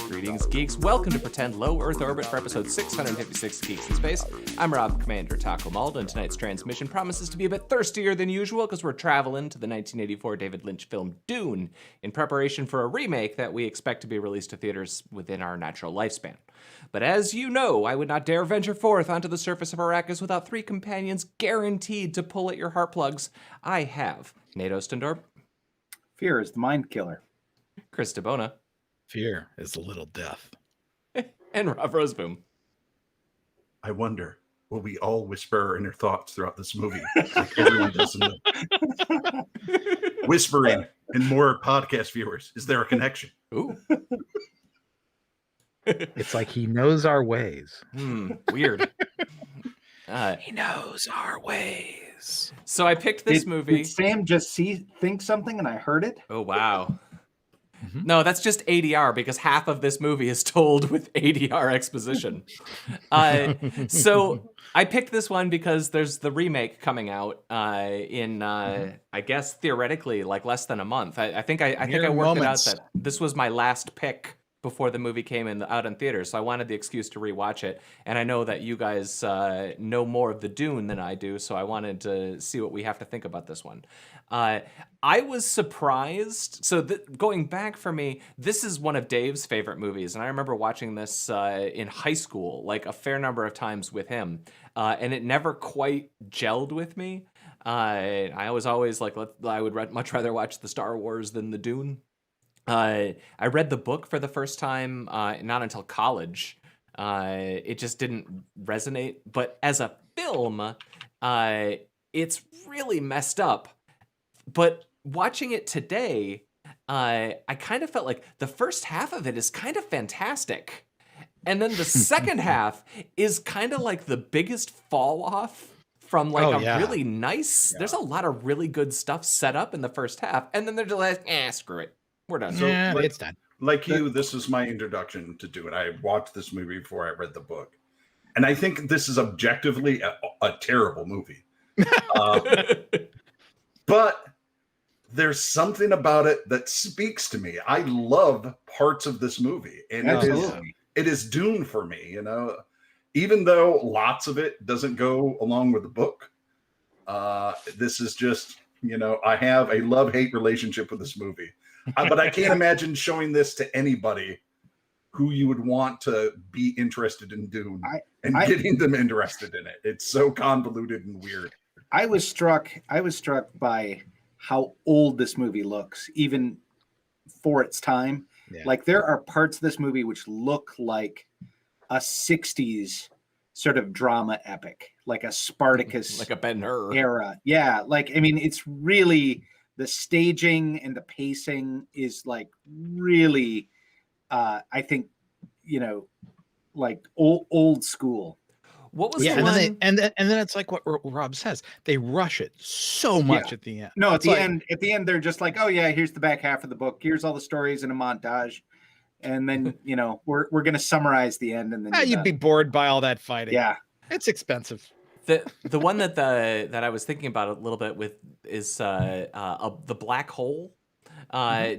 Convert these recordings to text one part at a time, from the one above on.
Greetings, geeks. Welcome to Pretend Low Earth Orbit for episode 656, Geeks in Space. I'm Rob Commander Taco Mald, and tonight's transmission promises to be a bit thirstier than usual because we're traveling to the 1984 David Lynch film Dune in preparation for a remake that we expect to be released to theaters within our natural lifespan. But as you know, I would not dare venture forth onto the surface of Arrakis without three companions guaranteed to pull at your heart plugs. I have Nate Ostendorp. Fear is the mind killer. Chris DeBona. Fear is a little death. And Rob Roseboom. I wonder, will we all whisper our inner thoughts throughout this movie? Like everyone does in the... Whispering and more podcast viewers. Is there a connection? Ooh. It's like he knows our ways. Weird. He knows our ways. So I picked this movie. Did Sam just think something and I heard it? Oh, wow. No, that's just ADR because half of this movie is told with ADR exposition. So I picked this one because there's the remake coming out in, I guess, theoretically, like less than a month. I think I worked it out that this was my last pick before the movie came out in theaters, so I wanted the excuse to rewatch it. And I know that you guys know more of the Dune than I do, so I wanted to see what we have to think about this one. I was surprised. So going back for me, this is one of Dave's favorite movies, and I remember watching this in high school, like a fair number of times with him, and it never quite gelled with me. I was always like, I would much rather watch the Star Wars than the Dune. I read the book for the first time not until college. It just didn't resonate. But as a film, it's really messed up. But watching it today, I kind of felt like the first half of it is kind of fantastic. And then the second half is kind of like the biggest fall off from like really nice. Yeah. There's a lot of really good stuff set up in the first half. And then they're just like, screw it. We're done. So it's done. Like you, this is my introduction to Dune. I watched this movie before I read the book. And I think this is objectively a terrible movie. But there's something about it that speaks to me. I love parts of this movie. And it is Dune for me, you know. Even though lots of it doesn't go along with the book, this is just, you know, I have a love-hate relationship with this movie. But I can't imagine showing this to anybody who you would want to be interested in Dune and getting them interested in it. It's so convoluted and weird. I was struck by how old this movie looks, even for its time. Yeah. Like there are parts of this movie which look like a 60s sort of drama epic, like a Spartacus, like a Ben-Hur era. Yeah, like I mean, it's really the staging and the pacing is like really, I think, you know, like old school. What was the one? And then it's like what Rob says. They rush it so much at the end. No, at the end, they're just like, oh yeah, here's the back half of the book. Here's all the stories in a montage. And then, you know, we're going to summarize the end. And then you'd be bored by all that fighting. Yeah. It's expensive. The one that I was thinking about a little bit with is the Black Hole.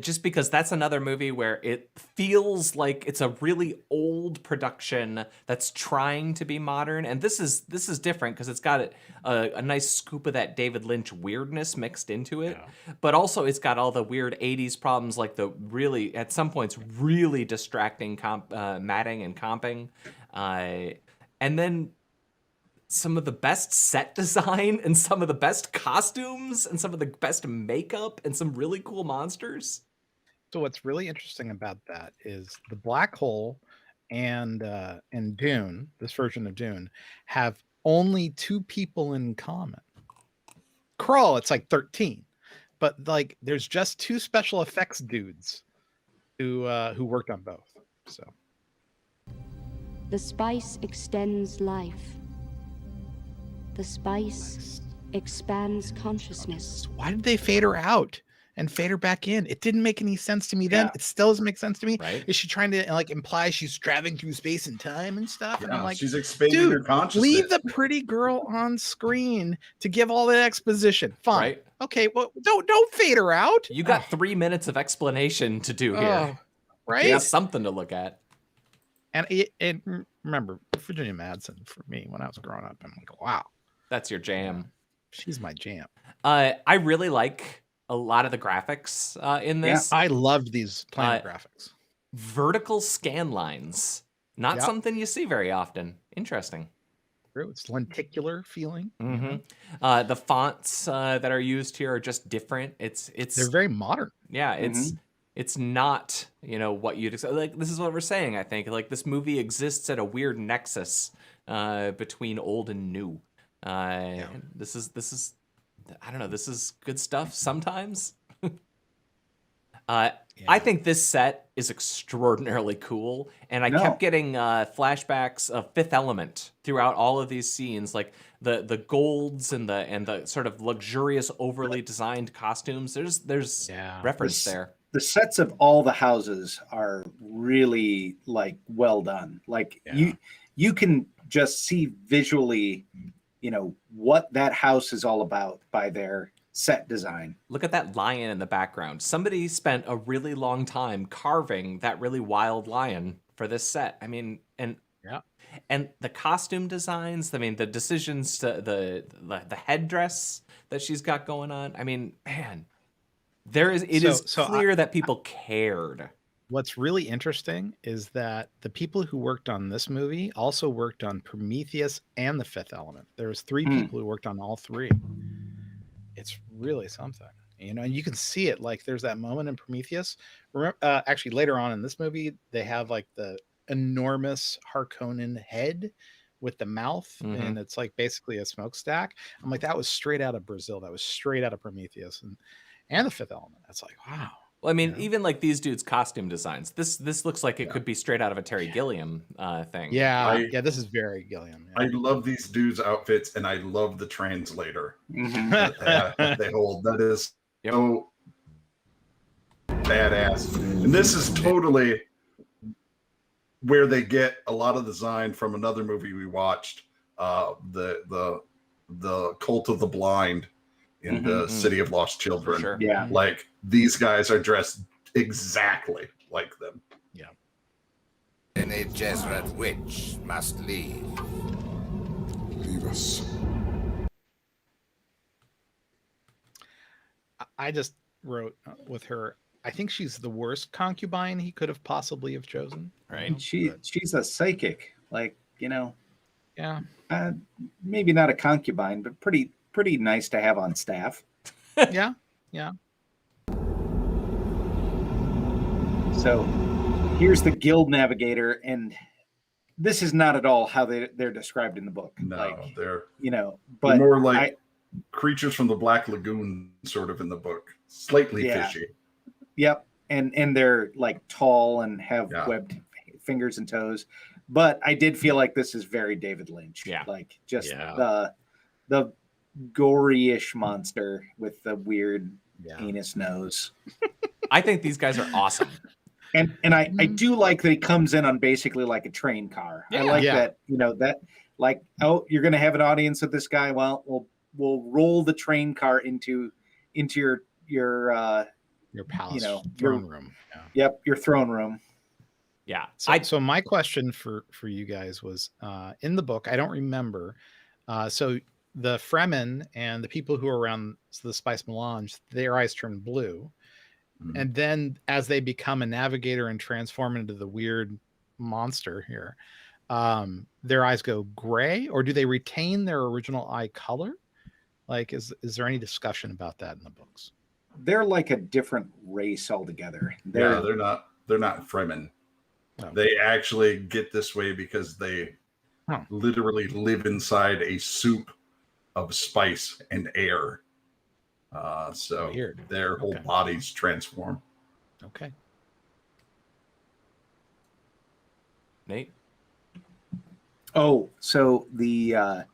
Just because that's another movie where it feels like it's a really old production that's trying to be modern, and this is different because it's got a nice scoop of that David Lynch weirdness mixed into it, but also it's got all the weird 80s problems, like the really at some points really distracting matting and comping, and then some of the best set design and some of the best costumes and some of the best makeup and some really cool monsters. So what's really interesting about that is the Black Hole and Dune, this version of Dune, have only 2 people in common. Krull, it's like 13, but like there's just 2 special effects dudes who worked on both. So the spice extends life. The spice expands consciousness. Why did they fade her out? and fade her back in. It didn't make any sense to me then. Yeah. It still doesn't make sense to me. Right. Is she trying to like imply she's traveling through space and time and stuff? And I'm like, she's expanding her dude, consciousness. leave the pretty girl on screen to give all that exposition. Fine. Right. Okay, well, don't fade her out. You got 3 minutes of explanation to do here. Right? Yeah, something to look at. And remember, Virginia Madsen for me when I was growing up, I'm like, wow, That's your jam. she's my jam. I really like a lot of the graphics in this. I loved these planet graphics. Vertical scan lines. Not Yep. something you see very often. Interesting. It's lenticular feeling. Mm-hmm. The fonts that are used here are just different. They're very modern. Yeah, it's not, what you'd expect. Like, this is what we're saying, I think. Like, this movie exists at a weird nexus between old and new. This is I don't know, this is good stuff sometimes. I think this set is extraordinarily cool, and I kept getting flashbacks of Fifth Element throughout all of these scenes, like the golds and the sort of luxurious, overly designed costumes. There's reference there. The sets of all the houses are really like well done. Like you can just see visually, what that house is all about by their set design. Look at that lion in the background. Somebody spent a really long time carving that really wild lion for this set. I mean, and the costume designs, I mean, the decisions to the headdress that she's got going on. I mean, man, it is clear that people cared. What's really interesting is that the people who worked on this movie also worked on Prometheus and The Fifth Element. There was 3 people who worked on all 3. It's really something, and you can see it. Like there's that moment in Prometheus. Actually, later on in this movie, they have like the enormous Harkonnen head with the mouth, and it's like basically a smokestack. I'm like, that was straight out of Brazil. That was straight out of Prometheus and The Fifth Element. That's like, wow. Well, I mean, even like these dudes' costume designs. This looks like it could be straight out of a Terry Gilliam thing. Yeah, this is very Gilliam. Yeah. I love these dudes' outfits, and I love the translator that they hold. That is so badass. And this is totally where they get a lot of design from another movie we watched, the Cult of the Blind in the City of Lost Children. Sure. Yeah. Like these guys are dressed exactly like them. Yeah. Any Jezreth witch must leave. Leave us. I just wrote with her, I think she's the worst concubine he could have possibly have chosen. Right. She's a psychic, like, Yeah. maybe not a concubine, but pretty nice to have on staff. Yeah. So here's the guild navigator, and this is not at all how they're described in the book. No, like, they're but more like creatures from the Black Lagoon, sort of in the book, slightly fishy. Yep, and they're like tall and have webbed fingers and toes. But I did feel like this is very David Lynch. Yeah, like just the gory-ish monster with the weird anus nose. I think these guys are awesome. And I do like that he comes in on basically like a train car. I like that, that like, oh, you're going to have an audience with this guy. Well, we'll roll the train car into your palace throne room. Yep, your throne room. Yeah. So my question for you guys was in the book, I don't remember. So the Fremen and the people who are around the Spice Melange, their eyes turn blue. And then as they become a navigator and transform into the weird monster here, their eyes go gray, or do they retain their original eye color? Like, is there any discussion about that in the books? They're like a different race altogether. They're not Fremen. No. They actually get this way because they literally live inside a soup of spice and air. So weird. Their whole bodies transform. Okay. Nate? Oh, so the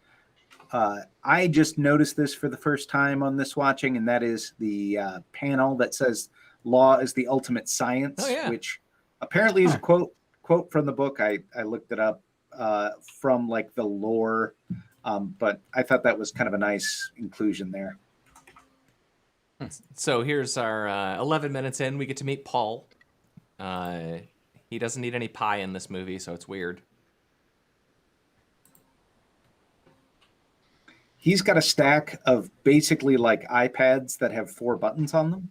I just noticed this for the first time on this watching, and that is the panel that says "Law is the ultimate science," which apparently is a quote from the book. I looked it up from like the lore, but I thought that was kind of a nice inclusion there. So here's our 11 minutes in. We get to meet Paul. He doesn't need any pie in this movie, so it's weird. He's got a stack of basically like iPads that have 4 buttons on them.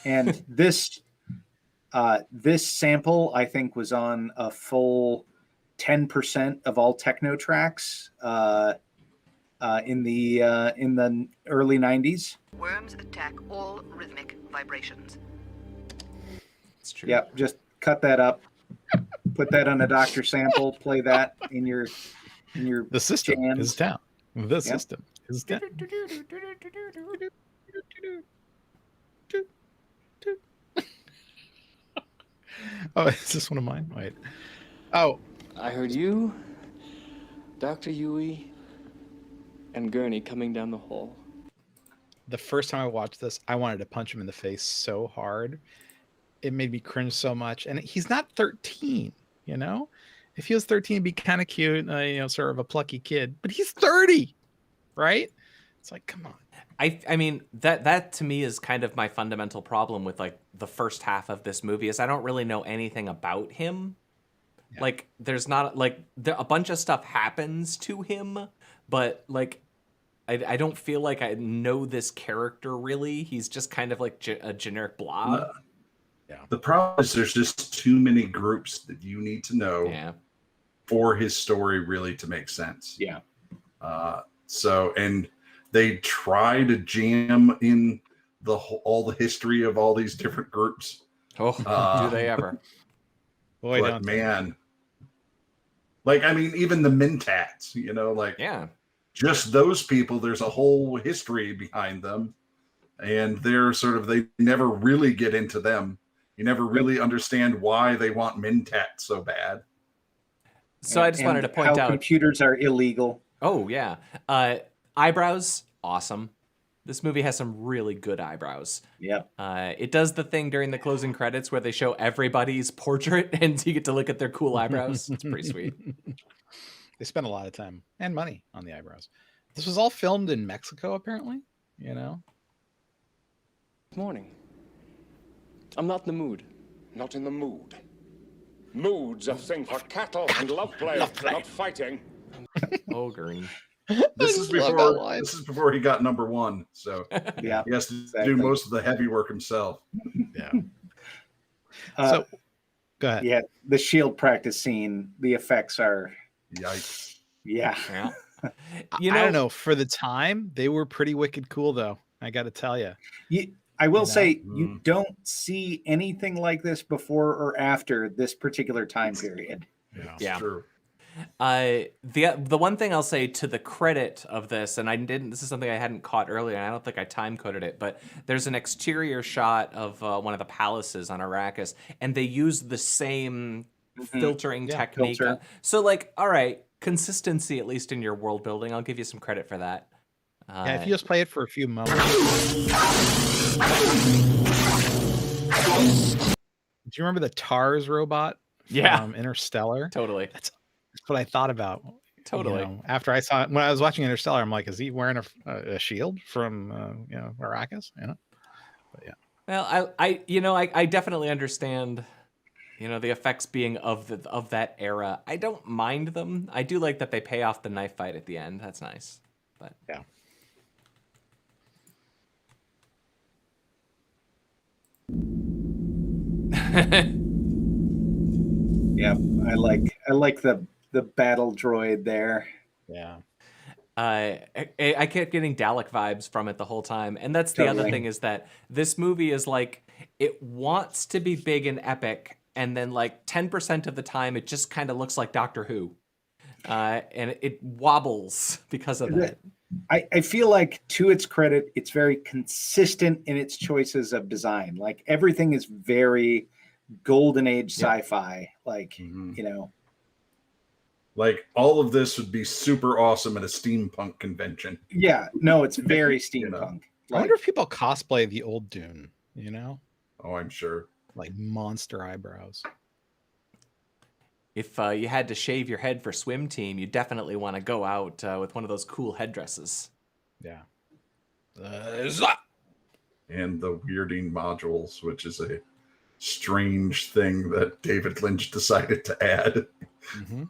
And this sample, I think, was on a full 10% of all techno tracks in the early 90s. Worms attack all rhythmic vibrations. It's true. Yep, just cut that up, put that on a doctor sample, play that in your The system jams. is down. The system is down. Oh, is this one of mine? Wait. Oh, I heard you, Dr. Yui, and Gurney coming down the hall. the first time I watched this, I wanted to punch him in the face so hard. It made me cringe so much. And he's not 13, you know? If he was 13, it'd be kind of cute, you know, sort of a plucky kid. But he's 30, right? It's like, come on. I mean, that to me is kind of my fundamental problem with like the first half of this movie is I don't really know anything about him. Yeah. Like there's not like a bunch of stuff happens to him, but like I don't feel like I know this character really. He's just kind of like a generic blob. Yeah. The problem is there's just too many groups that you need to know for his story really to make sense. Yeah. And they try to jam in all the history of all these different groups. Oh, do they ever? Boy, but man, like, I mean, even the Mentats, you know, like, just those people, there's a whole history behind them. And they're sort of, they never really get into them. You never really understand why they want Mentats so bad. So I just wanted to point out computers are illegal. Oh, yeah. Eyebrows, awesome. This movie has some really good eyebrows. Yep. It does the thing during the closing credits where they show everybody's portrait and you get to look at their cool eyebrows. It's pretty sweet. They spent a lot of time and money on the eyebrows. This was all filmed in Mexico, apparently, you know? Good morning. I'm not in the mood. Not in the mood. Mood's a thing for cattle and love play, not fighting. Oh, Green. This is before he got number one, so he has to do most of the heavy work himself. Yeah. So, go ahead. Yeah, the shield practice scene, the effects are yikes. Yeah. You know, I don't know. For the time, they were pretty wicked cool, though. I got to tell you. I will say you don't see anything like this before or after this particular time period. Yeah. True. The one thing I'll say to the credit of this, and this is something I hadn't caught earlier, and I don't think I time coded it, but there's an exterior shot of one of the palaces on Arrakis, and they use the same filtering technique. So like, all right, consistency, at least in your world building, I'll give you some credit for that. Yeah, if you just play it for a few moments. Do you remember the TARS robot from Interstellar? Totally. That's what I thought about. Totally. You know, after I saw it, when I was watching Interstellar, I'm like, is he wearing a shield from Arrakis? You know? But yeah. Well, I definitely understand, you know, the effects being of that era. I don't mind them. I do like that they pay off the knife fight at the end. That's nice. But yeah. Yeah, I like the battle droid there. Yeah. I kept getting Dalek vibes from it the whole time. And that's the other thing is that this movie is like, it wants to be big and epic. And then like 10% of the time, it just kind of looks like Doctor Who. And it wobbles because of that. I feel like, to its credit, it's very consistent in its choices of design. Like everything is very golden age sci-fi. Like, you know. Like all of this would be super awesome at a steampunk convention. Yeah, no, it's very steampunk. I wonder if people cosplay the old Dune, you know? Oh, I'm sure. Like monster eyebrows. If you had to shave your head for swim team, you definitely want to go out with one of those cool headdresses. Yeah. And the weirding modules, which is a strange thing that David Lynch decided to add. Mm-hmm.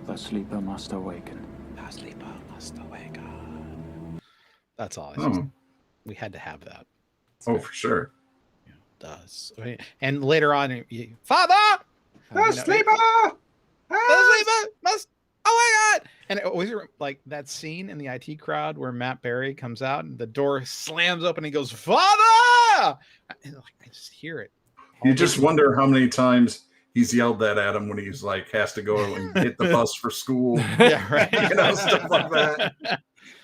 The sleeper must awaken. The sleeper must awaken. That's all. Oh. We had to have that. Oh, for sure. Yeah, it does. And later on, Father! The sleeper! The sleeper must... Oh my God! And it always like that scene in the IT crowd where Matt Berry comes out and the door slams open and he goes, Father! And I just hear it. You just wonder how many times he's yelled that at him when he's like has to go and get the bus for school. Yeah, right. You know, stuff like that.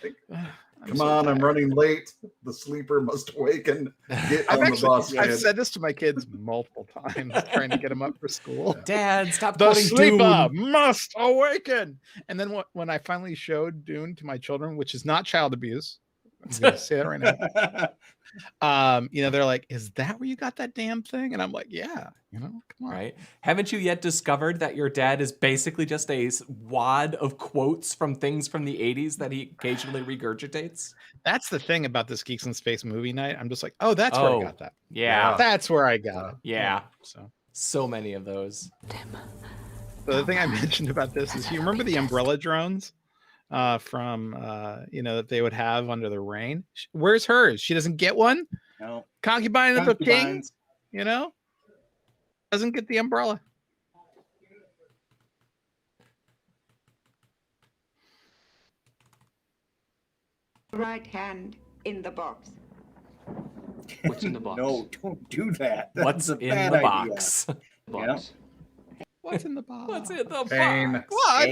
Like, come on, I'm running late. The sleeper must awaken. Get on the bus. I've said this to my kids multiple times, trying to get them up for school. Dad, stop the quoting sleeper Dune. must awaken. And then when I finally showed Dune to my children, which is not child abuse, I'm going to say that right now. You know, they're like, "Is that where you got that damn thing?" And I'm like, "Yeah." You know, come on. Right? Haven't you yet discovered that your dad is basically just a wad of quotes from things from the 80s that he occasionally regurgitates? That's the thing about this Geeks in Space movie night. I'm just like, oh, that's where I got that. Yeah. That's where I got it. Yeah. So many of those. So the thing I mentioned about this is, you remember the umbrella drones from, you know, that they would have under the rain? Where's hers? She doesn't get one? No. Concubine of the king, you know? Doesn't get the umbrella. Right hand in the box. What's in the box? No, don't do that. What's That's a in bad the idea. box? Box. What's in the box? What's in the Pain. box? What?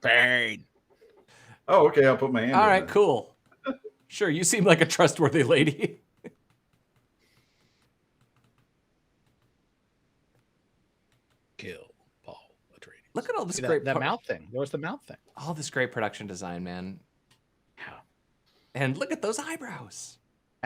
Pain. Oh, okay. I'll put my hand All in right, there. cool. Sure, you seem like a trustworthy lady. Kill Paul Atreides. Look at all this See, great that mouth thing. There was the mouth thing. all this great production design, man. Yeah. And look at those eyebrows.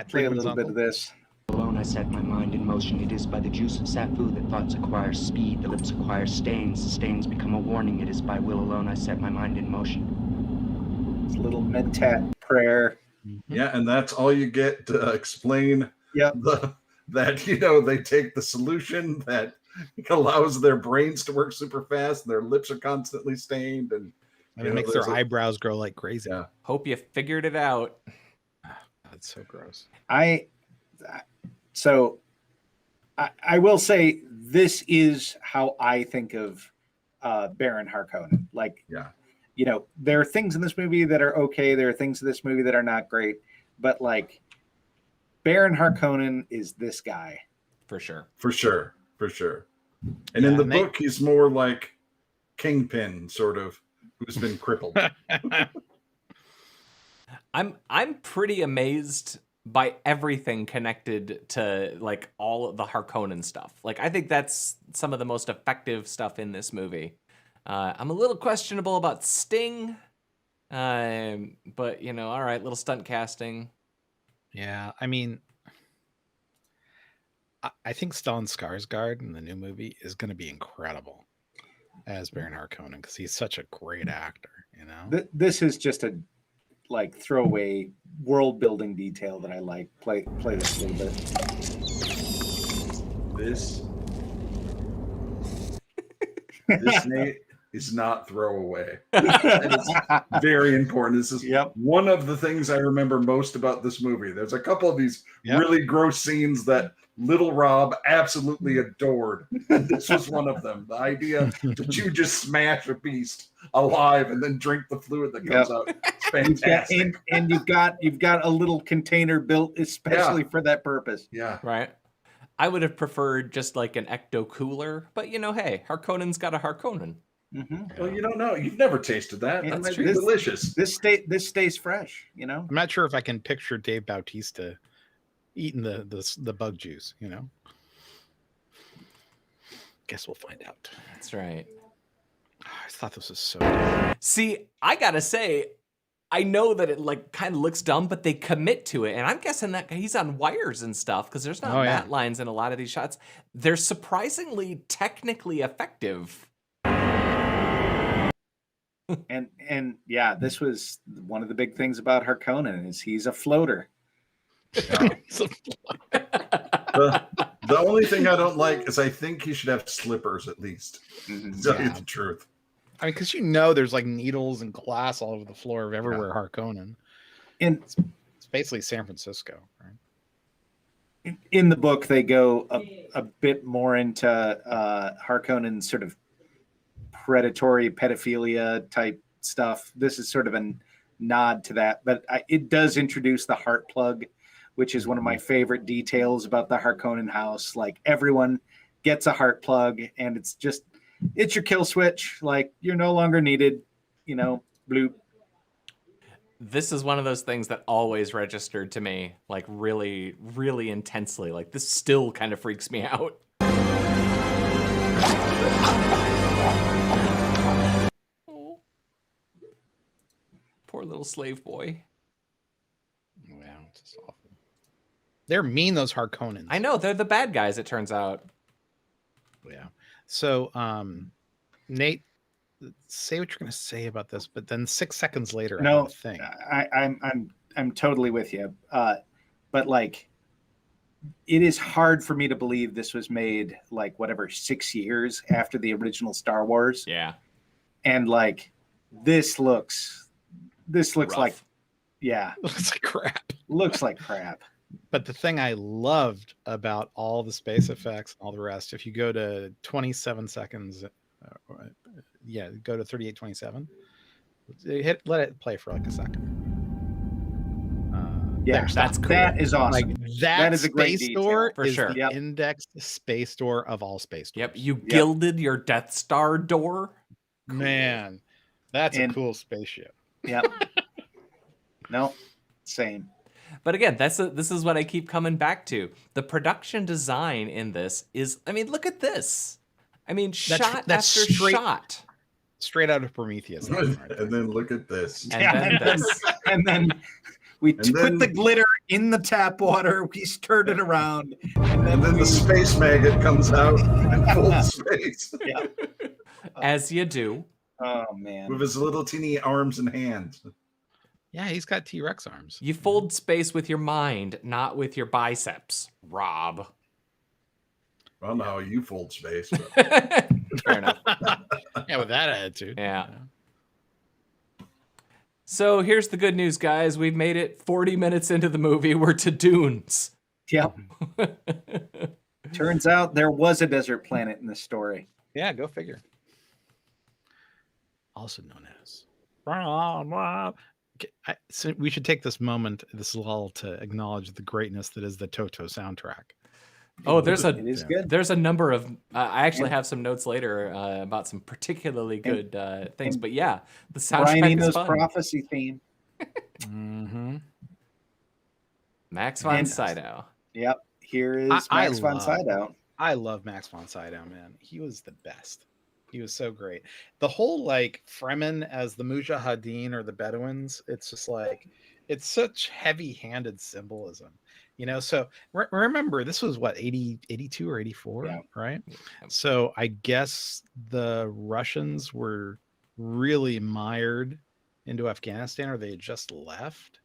Play a little bit of this. Alone I set my mind in motion. It is by the juice of Safu that thoughts acquire speed, the lips acquire stains, the stains become a warning. It is by will alone I set my mind in motion. This little mentat prayer. Yeah, and that's all you get to explain that, you know, they take the solution that allows their brains to work super fast and their lips are constantly stained and it makes their eyebrows grow like crazy. Yeah. Hope you figured it out. That's so gross. I will say this is how I think of Baron Harkonnen. Like, you know, there are things in this movie that are okay. There are things in this movie that are not great. But like, Baron Harkonnen is this guy. For sure. For sure. For sure. And in the book, he's more like Kingpin, sort of, who's been crippled. I'm pretty amazed by everything connected to like all of the Harkonnen stuff. Like, I think that's some of the most effective stuff in this movie. I'm a little questionable about Sting, but you know, all right, little stunt casting. Yeah, I mean, I think Stellan Skarsgård in the new movie is going to be incredible as Baron Harkonnen because he's such a great actor. You know, this is just a like throwaway world building detail that I like. Play this a little bit. This Nate is not throwaway. It's very important. This is one of the things I remember most about this movie. There's a couple of these really gross scenes that little Rob absolutely adored. And this was one of them. The idea that you just smash a beast alive and then drink the fluid that comes out. It's fantastic. And you've got a little container built especially for that purpose. Yeah. Right. I would have preferred just like an ecto cooler, but you know, hey, Harkonnen's got a Harkonnen. Mm-hmm. Well, you don't know. You've never tasted that. Yeah, That's this, delicious. This stays fresh, you know? I'm not sure if I can picture Dave Bautista eating the bug juice, you know. Guess we'll find out. That's right. I thought this was so dumb. See, I gotta say, I know that it like kind of looks dumb, but they commit to it. And I'm guessing that he's on wires and stuff because there's not matte lines in a lot of these shots. They're surprisingly technically effective. And yeah, this was one of the big things about Harkonnen is he's a floater. The only thing I don't like is I think he should have slippers at least. To tell you the truth. I mean, because you know there's like needles and glass all over the floor of everywhere Harkonnen. And it's basically San Francisco, right? In the book, they go a bit more into Harkonnen's sort of predatory pedophilia type stuff. This is sort of a nod to that, but it does introduce the heart plug, which is one of my favorite details about the Harkonnen house. Like everyone gets a heart plug and it's your kill switch. Like you're no longer needed, you know, bloop. This is one of those things that always registered to me, like really, really intensely. Like this still kind of freaks me out. Oh. Poor little slave boy. Wow, it's just awful. They're mean, those Harkonnens. I know, they're the bad guys, it turns out. Yeah. So, Nate, say what you're going to say about this, but then 6 seconds later, no, thing. I'm totally with you. But like, it is hard for me to believe this was made like 6 years after the original Star Wars. Yeah. And like, this looks rough. like, yeah, looks like crap. Looks like crap. But the thing I loved about all the space effects and all the rest, if you go to 27 seconds, go to 38:27. Let it play for like a second. That's cool. That is awesome. Like that is a great detail, store for is sure. the indexed space door of all space stores. Yep, you gilded your Death Star door. Cool. Man, that's a cool spaceship. Yep. No, same. But again, this is what I keep coming back to. The production design in this is, I mean, look at this. I mean, shot after shot. Straight out of Prometheus. And then look at this. And then this. And then we put the glitter in the tap water. We stirred it around. And then the space maggot comes out in full space. Yeah. As you do. Oh, man. With his little teeny arms and hands. Yeah, he's got T-Rex arms. You fold space with your mind, not with your biceps, Rob. I don't know how you fold space. Fair enough. Yeah, with that attitude. Yeah. So here's the good news, guys. We've made it 40 minutes into the movie. We're to Dunes. Yep. Turns out there was a desert planet in this story. Yeah, go figure. Also known as... So we should take this moment, this lull, to acknowledge the greatness that is the Toto soundtrack. Oh, there's a number of. I actually have some notes later about some particularly good things. But yeah, the soundtrack Brian is Eno's fun. prophecy theme. Mm-hmm. Max von Sydow. Yep. Here is Max von Sydow. I love Max von Sydow, man. He was the best. He was so great. The whole like Fremen as the Mujahideen or the Bedouins, it's just like, it's such heavy-handed symbolism, you know? So remember, this was what, 82 or 84, right? So I guess the Russians were really mired into Afghanistan, or they had just left,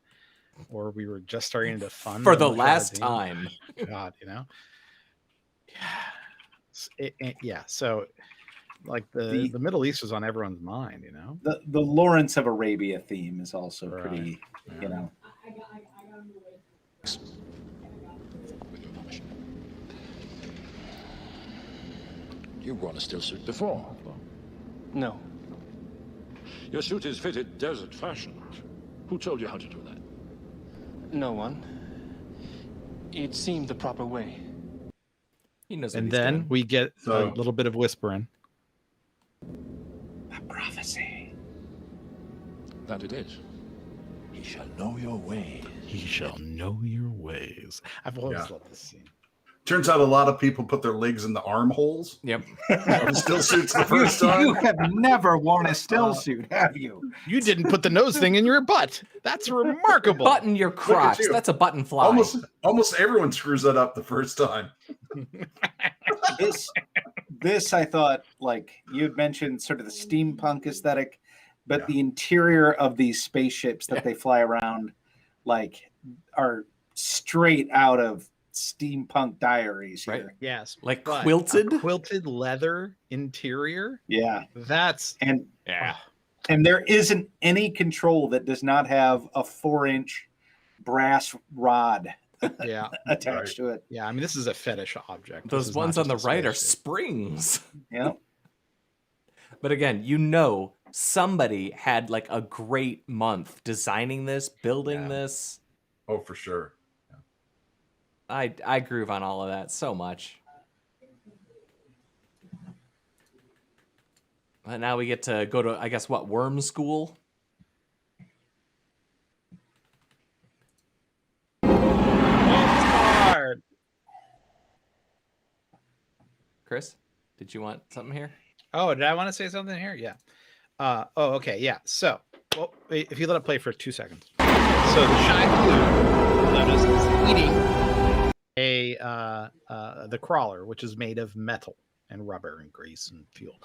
or we were just starting to fund for the last time. God, you know? Yeah. So like the Middle East was on everyone's mind, you know. The Lawrence of Arabia theme is also pretty, you know. You've worn a still suit before. No. Your suit is fitted desert fashion. Who told you how to do that? No one. It seemed the proper way. He knows what and he's then doing. we get a little bit of whispering. A prophecy. That it is. He shall know your ways. He shall know your ways. I've always loved this scene. Turns out a lot of people put their legs in the armholes. Yep. Still suits the first time. You have never worn a still suit, have you? You didn't put the nose thing in your butt. That's remarkable. Button your crotch. you. That's a button fly. Almost everyone screws that up the first time. This I thought, like you'd mentioned, sort of the steampunk aesthetic, but the interior of these spaceships that they fly around, like, are straight out of Steampunk Diaries here. Right. Yes. Like but quilted? a quilted leather interior. Yeah. That's and there isn't any control that does not have a 4-inch brass rod attached to it. Yeah, I mean, this is a fetish object. Those ones on the right are springs. Yeah. But again, you know, somebody had like a great month designing this, building this. Oh, for sure. I groove on all of that so much. And now we get to go to, I guess, what, worm school? Hard. Chris, did you want something here? Oh, did I want to say something here? Yeah. Okay. Yeah. So, well, if you let it play for 2 seconds. So the shy blue notice is eating the crawler, which is made of metal and rubber and grease and fuel.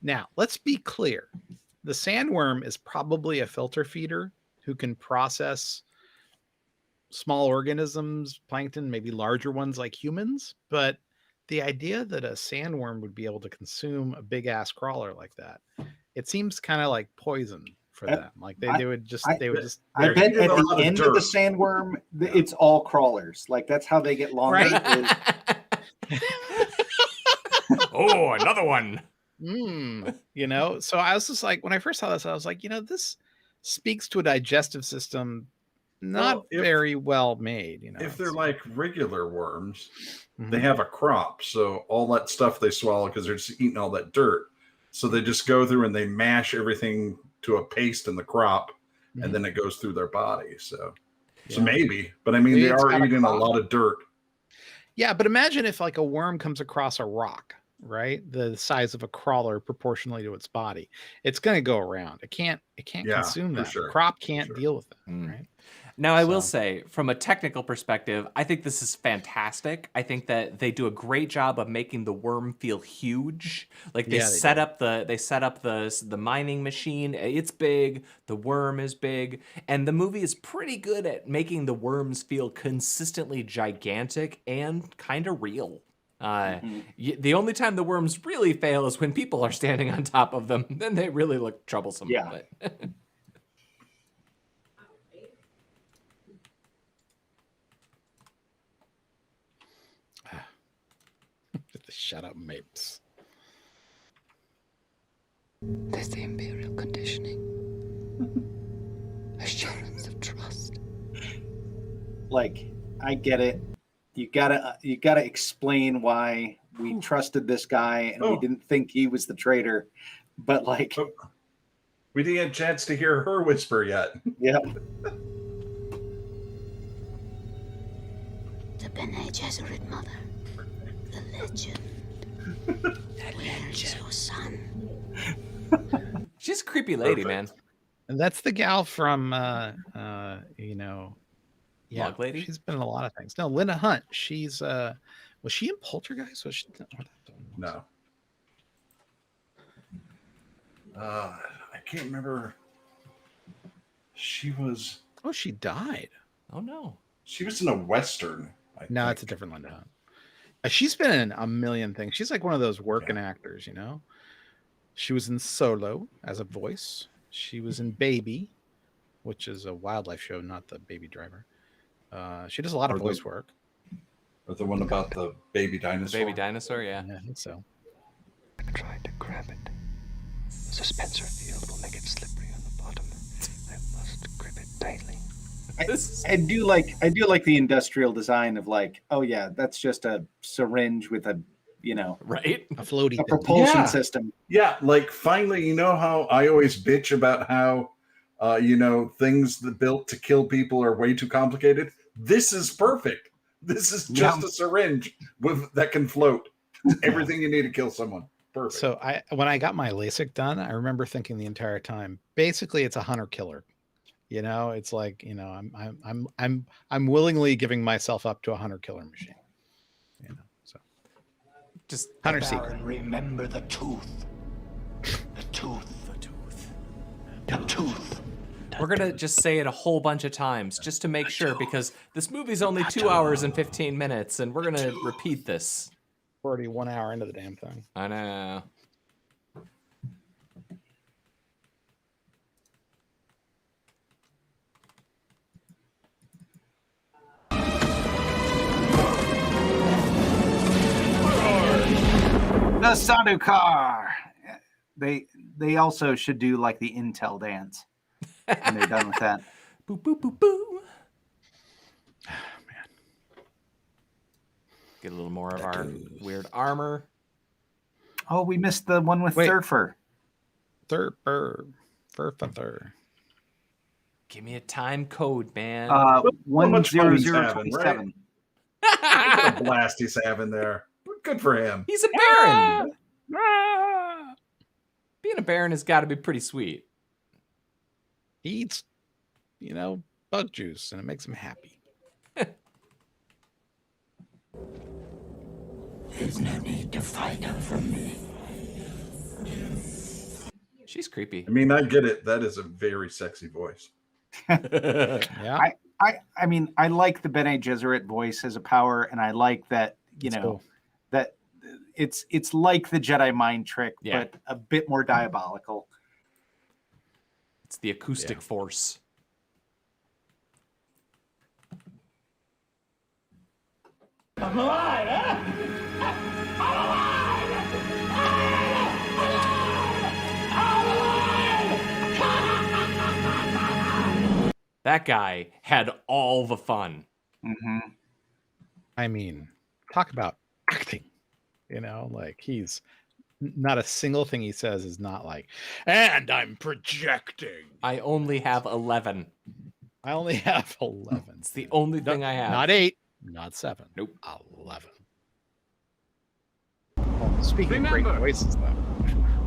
Now, let's be clear. The sandworm is probably a filter feeder who can process small organisms, plankton, maybe larger ones like humans. But the idea that a sandworm would be able to consume a big ass crawler like that, it seems kind of like poison for them. Like they would just. I bet at the end of the sandworm, it's all crawlers. Like that's how they get longer. Right? Oh, another one. You know, so I was just like, when I first saw this, I was like, you know, this speaks to a digestive system not very well made. You know, if they're like regular worms, they have a crop, so all that stuff they swallow because they're just eating all that dirt. So they just go through and they mash everything to a paste in the crop, and then it goes through their body. So maybe, but I mean, they are eating a lot of dirt. Yeah, but imagine if like a worm comes across a rock, right? The size of a crawler proportionally to its body. It's going to go around. It can't consume that. Sure. The crop can't deal with it, right? Now, I will say, from a technical perspective, I think this is fantastic. I think that they do a great job of making the worm feel huge. Like they set up the mining machine. It's big. The worm is big, and the movie is pretty good at making the worms feel consistently gigantic and kind of real. The only time the worms really fail is when people are standing on top of them. Then they really look troublesome. Yeah. Shut up, Mapes. There's the imperial conditioning. Assurance of trust. Like, I get it. You gotta explain why we trusted this guy and we didn't think he was the traitor. But like, we didn't get a chance to hear her whisper yet. Yeah. The Bene Gesserit mother. The legend. Where's your son? She's a creepy lady, man. And that's the gal from Log Lady? She's been in a lot of things. No, Linda Hunt. She's was she in Poltergeist? Was she? No. I can't remember. She was. Oh, she died. Oh no. She was in a Western. No, it's a different Linda Hunt. She's been in a million things. She's like one of those working actors, you know. She was in Solo as a voice. She was in Baby, which is a wildlife show, not the Baby Driver. She does a lot of voice work. Or the one about the baby dinosaur. Baby dinosaur, yeah. I think so. I tried to grab it. The suspensor field will make it slippery on the bottom. I must grip it tightly. I do like the industrial design of like, oh yeah, that's just a syringe with a, right, a floaty propulsion system. Yeah, like finally, you know how I always bitch about how things that built to kill people are way too complicated. This is perfect. This is just a syringe that can float. Everything you need to kill someone. Perfect. So when I got my LASIK done, I remember thinking the entire time, basically it's a hunter killer. It's like, I'm willingly giving myself up to a hunter killer machine. So just hunter secret. Remember the tooth. The tooth. The tooth. The tooth. We're gonna just say it a whole bunch of times just to make sure, because this movie's only 2 hours and 15 minutes, and we're gonna repeat this. We're already 1 hour into the damn thing. I know. The Sanukar. They also should do like the Intel dance when they're done with that. Boo boo boo boo. Oh, man. Get a little more of our weird armor. Oh, we missed the one with Thurfer. Thurfer. Give me a time code, man. 10027. What a blast he's having there. Good for him. He's a baron. Being a baron has got to be pretty sweet. He eats, bug juice, and it makes him happy. There's no need to fight over me. She's creepy. I mean, I get it. That is a very sexy voice. Yeah. I mean, I like the Bene Gesserit voice as a power, and I like that, that it's like the Jedi mind trick, but a bit more diabolical. It's the acoustic force. I'm alive, huh? I'm alive! That guy had all the fun. Mm-hmm. I mean, talk about acting. Like he's not a single thing he says is not like, and I'm projecting. I only have 11. I only have 11. It's the only thing I have. Not 8, not 7. Nope. 11. Oh, speaking of great voices, though.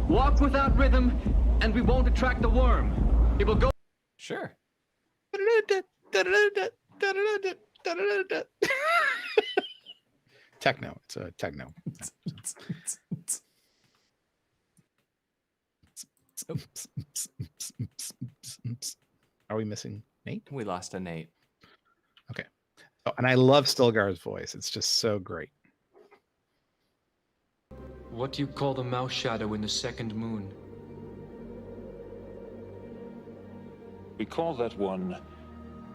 Walk without rhythm, and we won't attract the worm. It will go. Sure. Techno. It's a techno. Are we missing Nate? We lost a Nate. Okay. Oh, and I love Stilgar's voice. It's just so great. What do you call the mouse shadow in the second moon? We call that one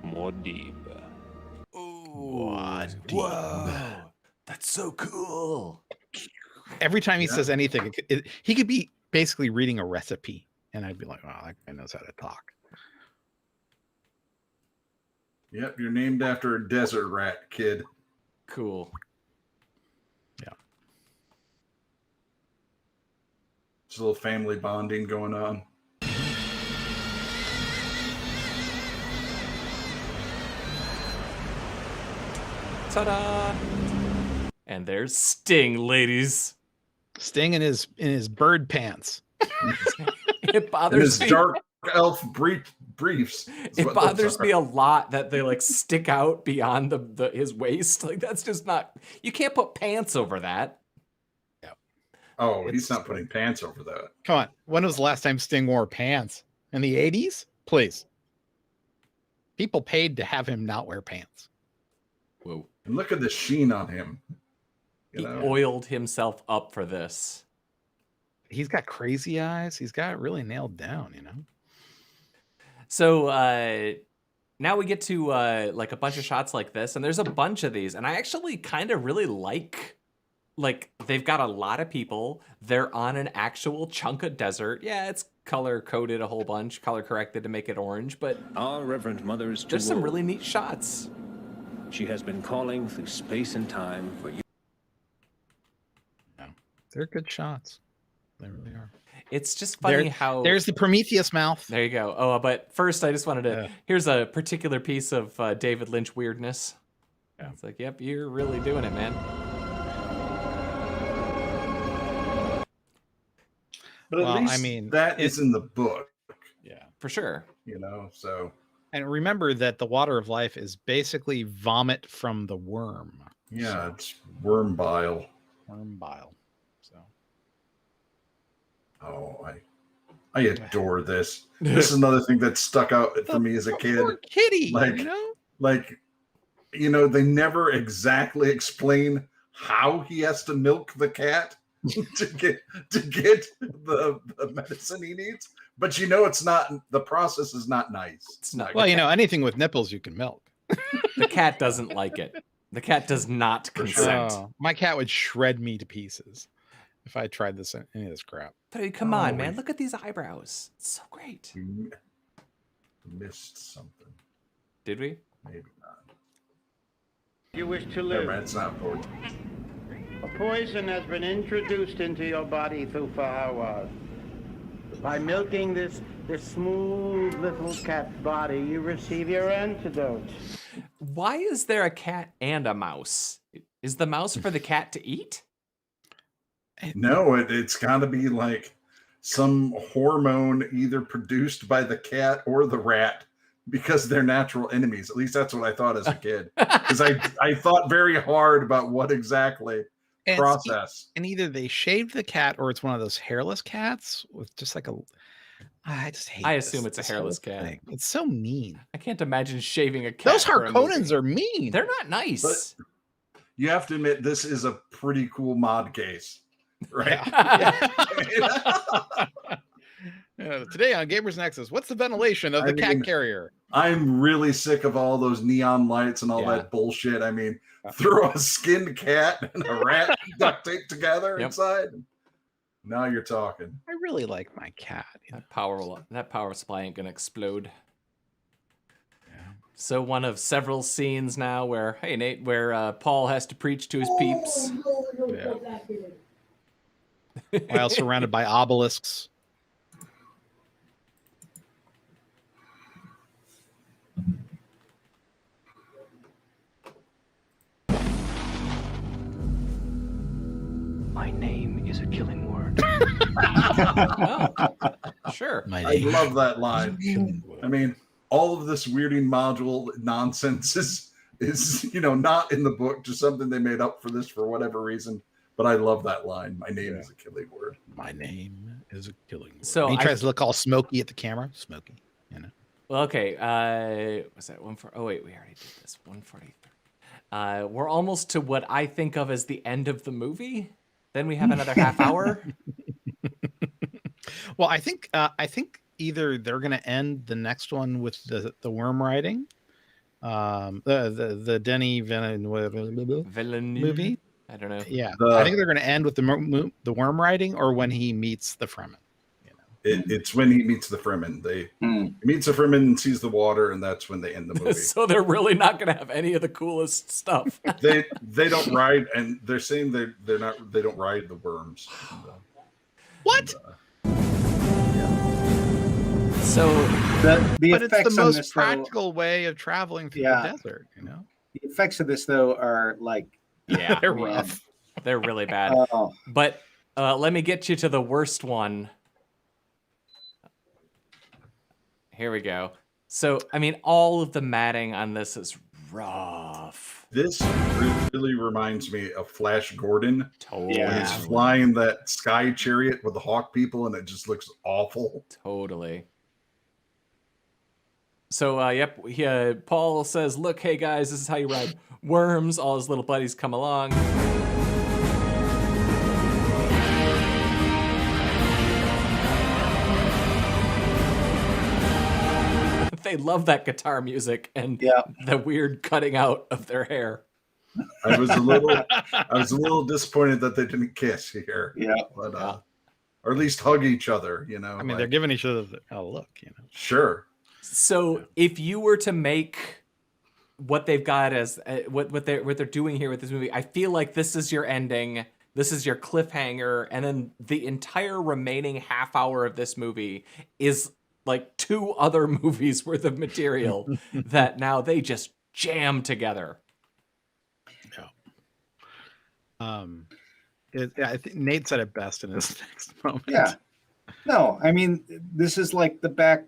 Muad'Dib. Ooh, whoa. That's so cool. Every time he says anything, he could be basically reading a recipe, and I'd be like, "Wow, that guy knows how to talk." Yep, you're named after a desert rat, kid. Cool. Yeah. Just a little family bonding going on. Ta-da! And there's Sting, ladies. Sting in his bird pants. It bothers me. His dark elf briefs. It bothers me a lot that they like stick out beyond his waist. Like that's just not. You can't put pants over that. Yeah. Oh, he's not putting pants over that. Come on. When was the last time Sting wore pants? In the 80s? Please. People paid to have him not wear pants. Whoa. And look at the sheen on him. He oiled himself up for this. He's got crazy eyes. He's got it really nailed down, So now we get to like a bunch of shots like this, and there's a bunch of these, and I actually kind of really like they've got a lot of people. They're on an actual chunk of desert. Yeah, it's color coded a whole bunch, color corrected to make it orange, but our Reverend Mother is too there's some old. really neat shots. She has been calling through space and time for you. Yeah, they're good shots. They really are. It's just funny how there's the Prometheus mouth. There you go. Oh, but first I just wanted to. Here's a particular piece of David Lynch weirdness. Yeah. It's like, yep, you're really doing it, man. But at least that is in the book. Yeah, for sure. You know, so. And remember that the water of life is basically vomit from the worm. Yeah, it's worm bile. Worm bile. So. Oh, I adore this. This is another thing that stuck out for me as a kid. Poor kitty, you know, they never exactly explain how he has to milk the cat to get the medicine he needs. But you know, it's not, the process is not nice. It's not. Well, you know, anything with nipples you can milk. The cat doesn't like it. The cat does not consent. Oh, my cat would shred me to pieces if I tried any of this crap. But come on, man. Look at these eyebrows. It's so great. You missed something. Did we? Maybe not. You wish to live. It's not important. A poison has been introduced into your body through Fahawas. By milking this smooth little cat's body, you receive your antidote. Why is there a cat and a mouse? Is the mouse for the cat to eat? No, it's got to be like some hormone either produced by the cat or the rat because they're natural enemies. At least that's what I thought as a kid. Because I thought very hard about what exactly process. And either they shaved the cat or it's one of those hairless cats with just like a... I just hate I assume it's a hairless cat. Thing. It's so mean. I can't imagine shaving a cat. Those Harkonnens are mean. They're not nice. But you have to admit, this is a pretty cool mod case. Right. Today on Gamers Nexus, what's the ventilation of the cat carrier? I'm really sick of all those neon lights and all that bullshit. I mean, throw a skinned cat and a rat duct tape together inside. Now you're talking. I really like my cat. That power supply ain't gonna explode. So one of several scenes now where, hey Nate, where Paul has to preach to his peeps. Yeah. While surrounded by obelisks. My name is a killing word. Sure. I love that line. I mean, all of this weirding module nonsense is not in the book, just something they made up for this for whatever reason. But I love that line. My name is a killing word. My name is a killing word. So and he tries to look all smoky at the camera. Smoky, Well, okay. Was that 1 4? Oh wait, we already did this. 143. We're almost to what I think of as the end of the movie. Then we have another half hour. Well, I think either they're going to end the next one with the worm riding, the Denny Villeneuve movie. I don't know. Yeah, I think they're going to end with the worm riding, or when he meets the Fremen. It's when he meets the Fremen. He meets the Fremen and sees the water, and that's when they end the movie. So they're really not going to have any of the coolest stuff. they don't ride, and they're saying they don't ride the worms. What? So the but effects it's the on most this, practical way of traveling through the desert. The effects of this though are like they're rough. They're really bad. But let me get you to the worst one. Here we go. So, I mean, all of the matting on this is rough. This really reminds me of Flash Gordon. Totally. When he's flying that sky chariot with the hawk people, and it just looks awful. Totally. So, Paul says, look, hey guys, this is how you ride worms. All his little buddies come along. They love that guitar music and the weird cutting out of their hair. I was a little disappointed that they didn't kiss here. But or at least hug each other, I mean, they're giving each other a look, Sure. So if you were to make what they've got as what they're doing here with this movie, I feel like this is your ending. This is your cliffhanger, and then the entire remaining half hour of this movie is like 2 other movies worth of material that now they just jam together. I think Nate said it best in his next moment. Yeah. No, I mean, this is like the back,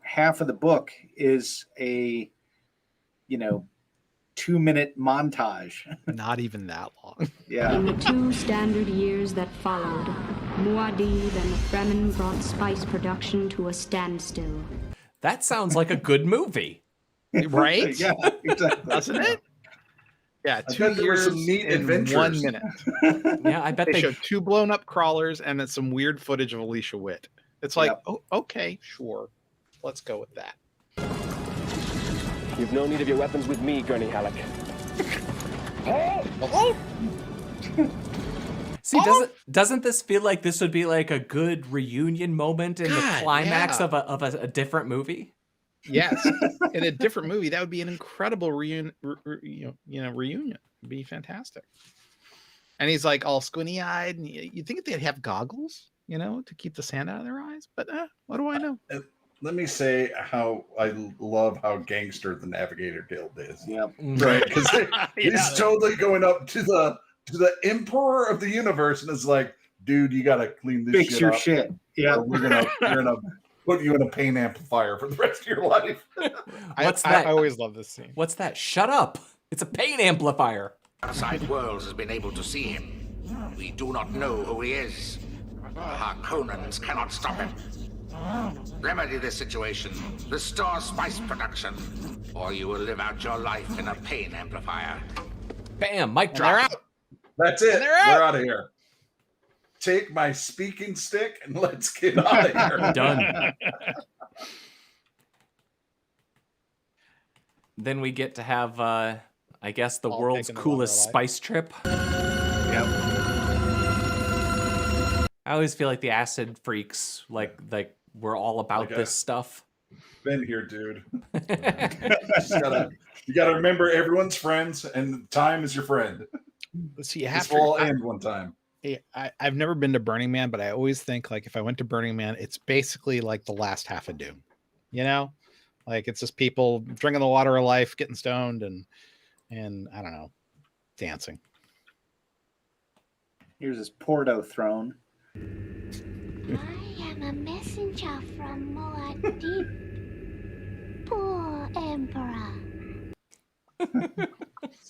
half of the book is a, 2-minute montage. Not even that long. Yeah. In the 2 standard years that followed, Muad'Dib and the Fremen brought spice production to a standstill. That sounds like a good movie. Right? Yeah, exactly. Doesn't it? Yeah, I 2 bet there were years some neat in adventures. 1 minute. Yeah, I bet They showed 2 blown up crawlers and then some weird footage of Alicia Witt. It's like, oh, okay, sure. Let's go with that. You've no need of your weapons with me, Gurney Halleck. See, doesn't this feel like this would be like a good reunion moment in the climax of a different movie? Yes, in a different movie, that would be an incredible reunion. Reunion. It'd be fantastic. And he's like all squinty-eyed, and you think they'd have goggles, to keep the sand out of their eyes. But what do I know? Let me say how I love how gangster the Navigator Guild is. Yeah, right. Because he's totally going up to the Emperor of the Universe and is like, "Dude, you got to clean this Fix shit your up. shit. Yeah, We're gonna put you in a pain amplifier for the rest of your life." What's that? I always love this scene. What's that? Shut up! It's a pain amplifier. Outside worlds has been able to see him. We do not know who he is. The Harkonnens cannot stop him. Remedy this situation. Restore spice production, or you will live out your life in a pain amplifier. Bam! Mic drop. That's it. They're We're out of here. Take my speaking stick and let's get out of here. Done. Then we get to have, I guess, the All world's taken coolest along their spice trip. Yep. I always feel like the acid freaks, like we're all about this stuff. Been here, dude. You gotta remember everyone's friends, and time is your friend. See, you have This will all end one time. I've never been to Burning Man, but I always think like if I went to Burning Man, it's basically like the last half of Dune. Like it's just people drinking the water of life, getting stoned, and I don't know, dancing. Here's his Porto throne. I am a messenger from Muad'Dib. Poor Emperor.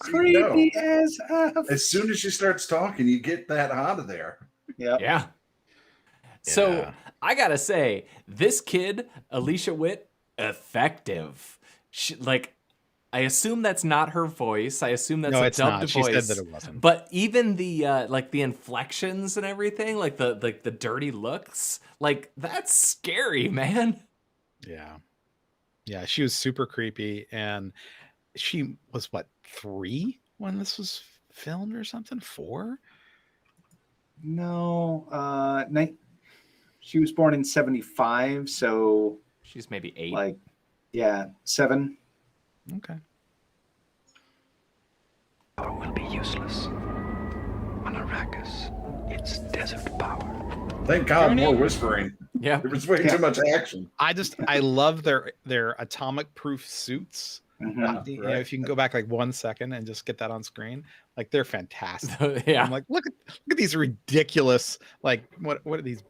Creepy as F. As soon as she starts talking, you get that out of there. Yep. Yeah. So I gotta say, this kid, Alicia Witt, effective. I assume that's not her voice. I assume that's a dubbed voice. She said that it wasn't. But even the the inflections and everything, like the dirty looks, like that's scary, man. Yeah. Yeah, she was super creepy, and she was 3 when this was filmed or something? 4? No, she was born in 1975, so she's maybe 8. 7. Okay. Power will be useless. On Arrakis, it's desert power. Thank God, more whispering. Yeah. There was way too much action. I love their atomic proof suits. Mm-hmm. If you can go back 1 second and just get that on screen, they're fantastic. Yeah. I'm like, look at these ridiculous, what are these,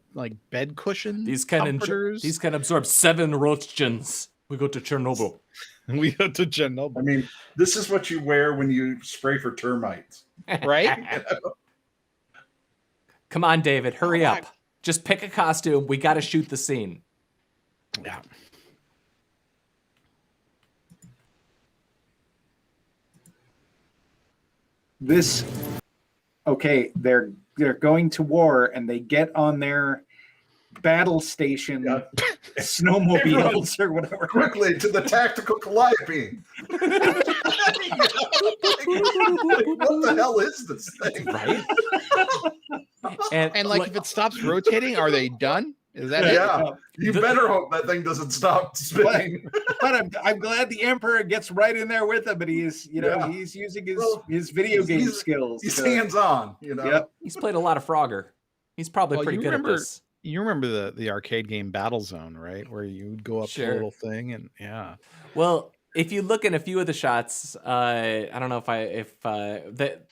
bed cushions? These can absorb 7 roentgens. We go to Chernobyl. We go to Chernobyl. I mean, this is what you wear when you spray for termites. Right? Come on, David, hurry up. Just pick a costume. We got to shoot the scene. Yeah. They're going to war and they get on their battle station snowmobiles or whatever. Quickly to the tactical calliope. What the hell is this thing? Right? And if it stops rotating, are they done? Is that it? Yeah. You better hope that thing doesn't stop spinning. But I'm glad the Emperor gets right in there with him, and he's he's using his video game skills. He's hands-on, Yep. He's played a lot of Frogger. He's probably pretty good at this. You remember the arcade game Battlezone, right? Where you would go up to a little thing and Well, if you look in a few of the shots, I don't know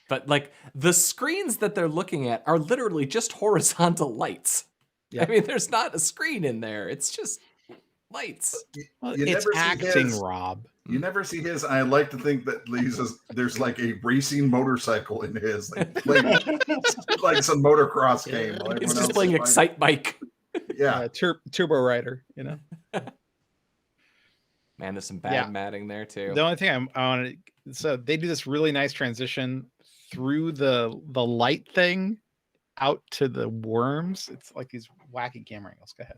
but like the screens that they're looking at are literally just horizontal lights. Yep. I mean, there's not a screen in there. It's just lights. Well, it's acting, Rob. You never see his. I like to think that there's like a racing motorcycle in his, like some motocross game. He's just playing Excite Bike. Yeah, Turbo Rider. Man, there's some bad matting there too. The only thing I wanted, so they do this really nice transition through the light thing out to the worms. It's like these wacky camera angles. Go ahead.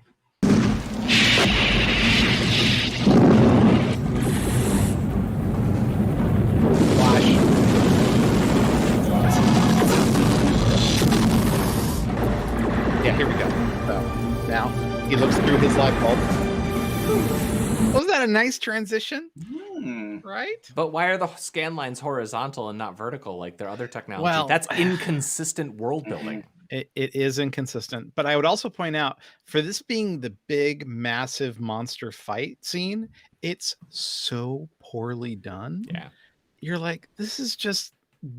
Flash. Yeah, here we go. So now he looks through his light bulb. Wasn't that a nice transition? Right? But why are the scan lines horizontal and not vertical like their other technology? Well, that's inconsistent world building. It is inconsistent. But I would also point out, for this being the big, massive monster fight scene, it's so poorly done. Yeah. You're like, this is just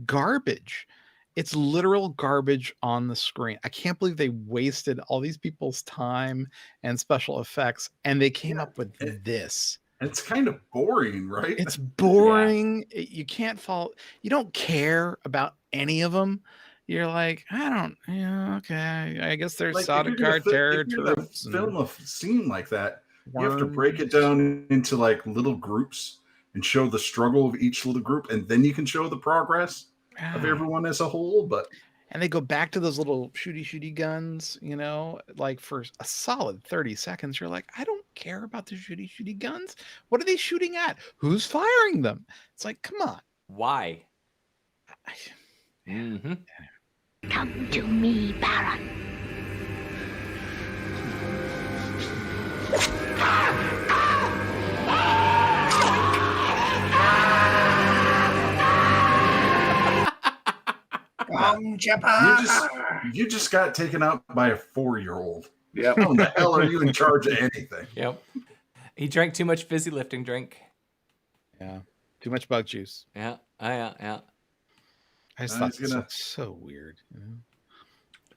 garbage. It's literal garbage on the screen. I can't believe they wasted all these people's time and special effects, and they came up with this. It's kind of boring, right? It's boring. Yeah. You can't follow. You don't care about any of them. You're like, okay. I guess there's Sodicard terror troops. Film a scene like that, you have to break it down into like little groups and show the struggle of each little group, and then you can show the progress of everyone as a whole. And they go back to those little shooty guns, like for a solid 30 seconds. You're like, I don't care about the shooty guns. What are they shooting at? Who's firing them? It's like, come on. Why? Come to me, Baron. You just got taken out by a 4-year-old. Yeah. How the hell are you in charge of anything? Yep. He drank too much fizzy lifting drink. Yeah. Too much bug juice. Yeah. Yeah. I just thought this looked so weird.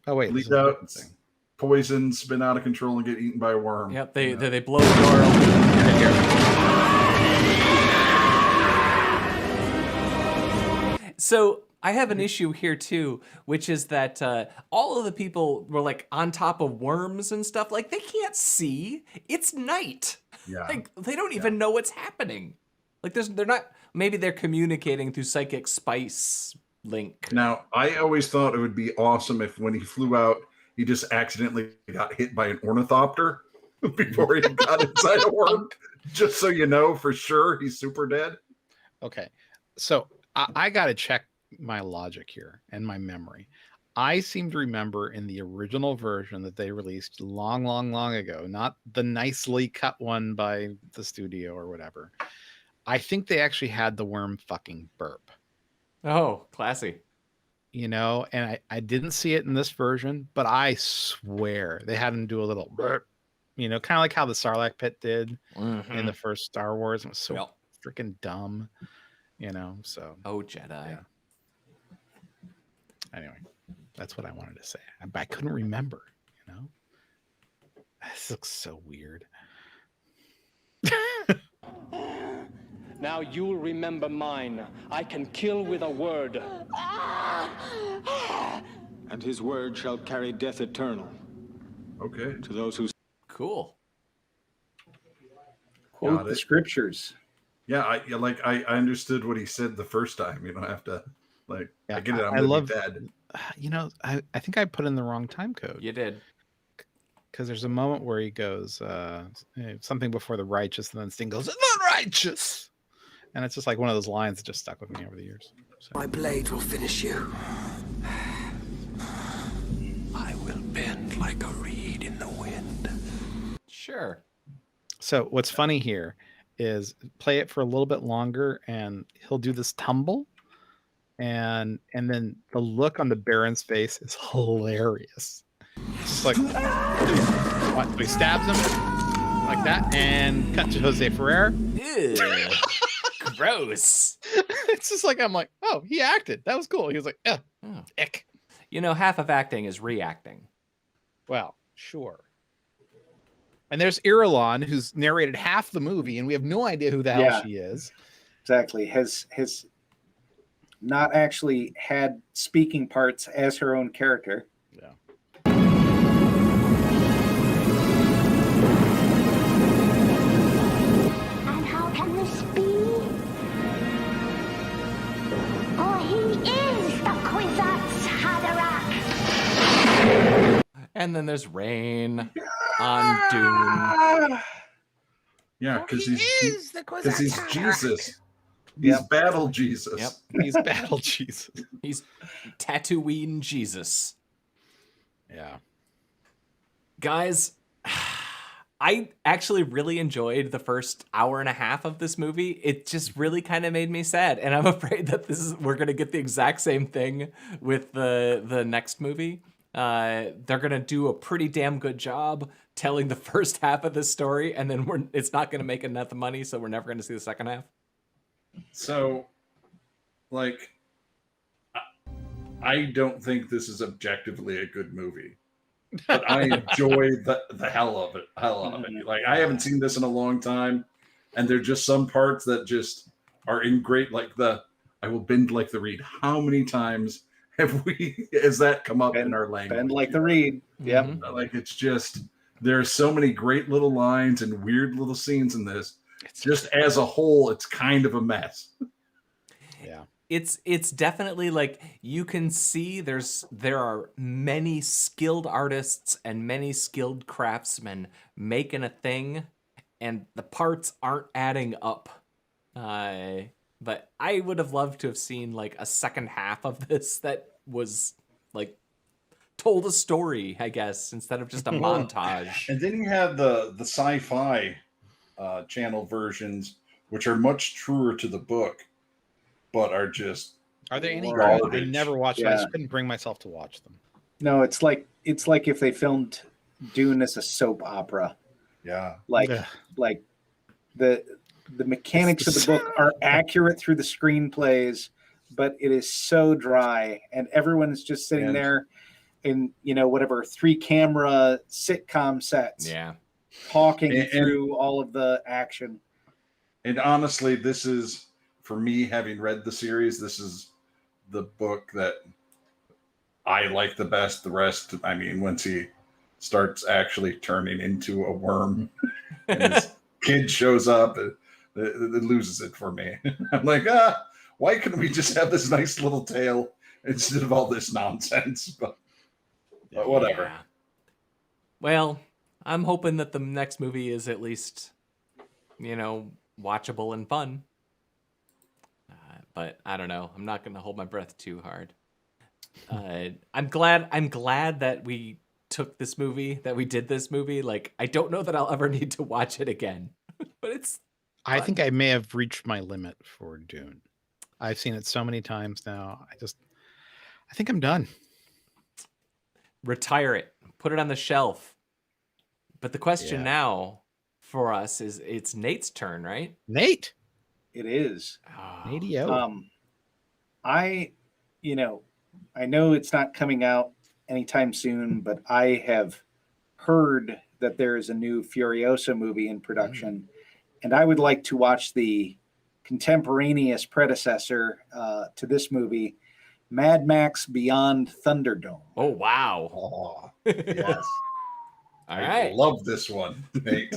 Oh wait, leak out, poison, spin out of control, and get eaten by a worm. Yep, they blow the door open. So I have an issue here too, which is that all of the people were like on top of worms and stuff. Like they can't see. It's night. Yeah. Like they don't even know what's happening. Like they're not. Maybe they're communicating through psychic spice link. Now, I always thought it would be awesome if when he flew out, he just accidentally got hit by an ornithopter before he got inside a worm. Just so you know for sure he's super dead. Okay. So I got to check my logic here and my memory. I seem to remember in the original version that they released long ago, not the nicely cut one by the studio or whatever. I think they actually had the worm fucking burp. Oh, classy. And I didn't see it in this version, but I swear they had him do a little burp, kind of like how the Sarlacc pit did in the first Star Wars. It was so freaking dumb, so. Oh, Jedi. Yeah. Anyway, that's what I wanted to say. I couldn't remember, This looks so weird. Now you'll remember mine. I can kill with a word. And his word shall carry death eternal. Okay. To those who... Cool. Quote the scriptures. Yeah, I understood what he said the first time. You don't have to, I get it. I love that. I think I put in the wrong time code. You did. Because there's a moment where he goes, something before the righteous, and then Sting goes, the righteous! And it's just like one of those lines that just stuck with me over the years. So. My blade will finish you. I will bend like a reed in the wind. Sure. So what's funny here is play it for a little bit longer, and he'll do this tumble, and then the look on the Baron's face is hilarious. It's just like what? So he stabs him like that, and cut to Jose Ferrer. Ew. Gross. It's just like I'm like, oh, he acted. That was cool. He was like, ick. You know, half of acting is reacting. Well, sure. And there's Irulan, who's narrated half the movie, and we have no idea who the hell she is. Exactly. Has not actually had speaking parts as her own character. Yeah. And how can this be? For he is the Kwisatz Haderach. And then there's Rain on Dune. Yeah, because he's Jesus. He's Battle Jesus. Yep. He's Battle Jesus. He's Tatooine Jesus. Yeah. Guys, I actually really enjoyed the first hour and a half of this movie. It just really kind of made me sad, and I'm afraid that we're gonna get the exact same thing with the next movie. They're gonna do a pretty damn good job telling the first half of this story, and then it's not gonna make enough money, so we're never gonna see the second half. So, like, I don't think this is objectively a good movie, but I enjoy the hell of it. Like, I haven't seen this in a long time, and there are just some parts that just are in great. Like I will bend like the reed. How many times has that come up in our language? Bend like the reed. Yep. Mm-hmm. Like, it's just, there are so many great little lines and weird little scenes in this. Just as a whole, it's kind of a mess. Yeah. It's definitely like, you can see there are many skilled artists and many skilled craftsmen making a thing, and the parts aren't adding up. But I would have loved to have seen like a second half of this that was like told a story, I guess, instead of just a montage. And then you have the sci-fi channel versions, which are much truer to the book, but are just Are they any garbage. good? I never watched them. I just couldn't bring myself to watch them. No, it's like if they filmed Dune as a soap opera. Yeah. Like the mechanics of the book are accurate through the screenplays, but it is so dry, and everyone's just sitting there in, whatever 3-camera sitcom sets. Yeah. Talking through all of the action. And honestly, this is, for me, having read the series, this is the book that I like the best. The rest, I mean, once he starts actually turning into a worm and his kid shows up, it loses it for me. I'm like, why couldn't we just have this nice little tale instead of all this nonsense? But whatever. Yeah. Well, I'm hoping that the next movie is at least, watchable and fun. But I don't know. I'm not going to hold my breath too hard. I'm glad that we took this movie, that we did this movie. Like, I don't know that I'll ever need to watch it again, but it's fun. I think I may have reached my limit for Dune. I've seen it so many times now. I think I'm done. Retire it. Put it on the shelf. But the question now for us is, it's Nate's turn, right? Nate. It is. Nate-o. I know it's not coming out anytime soon, but I have heard that there is a new Furiosa movie in production, and I would like to watch the contemporaneous predecessor to this movie, Mad Max Beyond Thunderdome. Oh, wow. Oh, yes. All right. I love this one, Nate.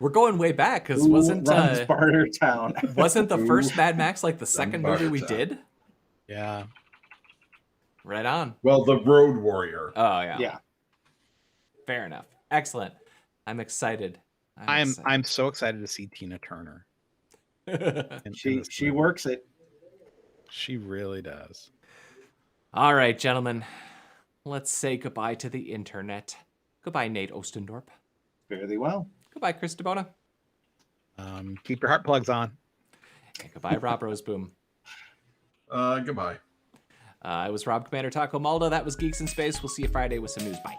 We're going way back, because wasn't Bartertown. Wasn't the first Mad Max like the second movie we did? Yeah. Right on. Well, the Road Warrior. Oh yeah. Yeah. Fair enough. Excellent. I'm excited. I'm so excited to see Tina Turner. She works it. She really does. All right, gentlemen. Let's say goodbye to the internet. Goodbye, Nate Ostendorp. Fare thee well. Goodbye, Chris DeBona. Keep your heart plugs on. And goodbye, Rob Roseboom. Goodbye. I was Rob Commander Taco Maldo. That was Geeks in Space. We'll see you Friday with some news. Bye.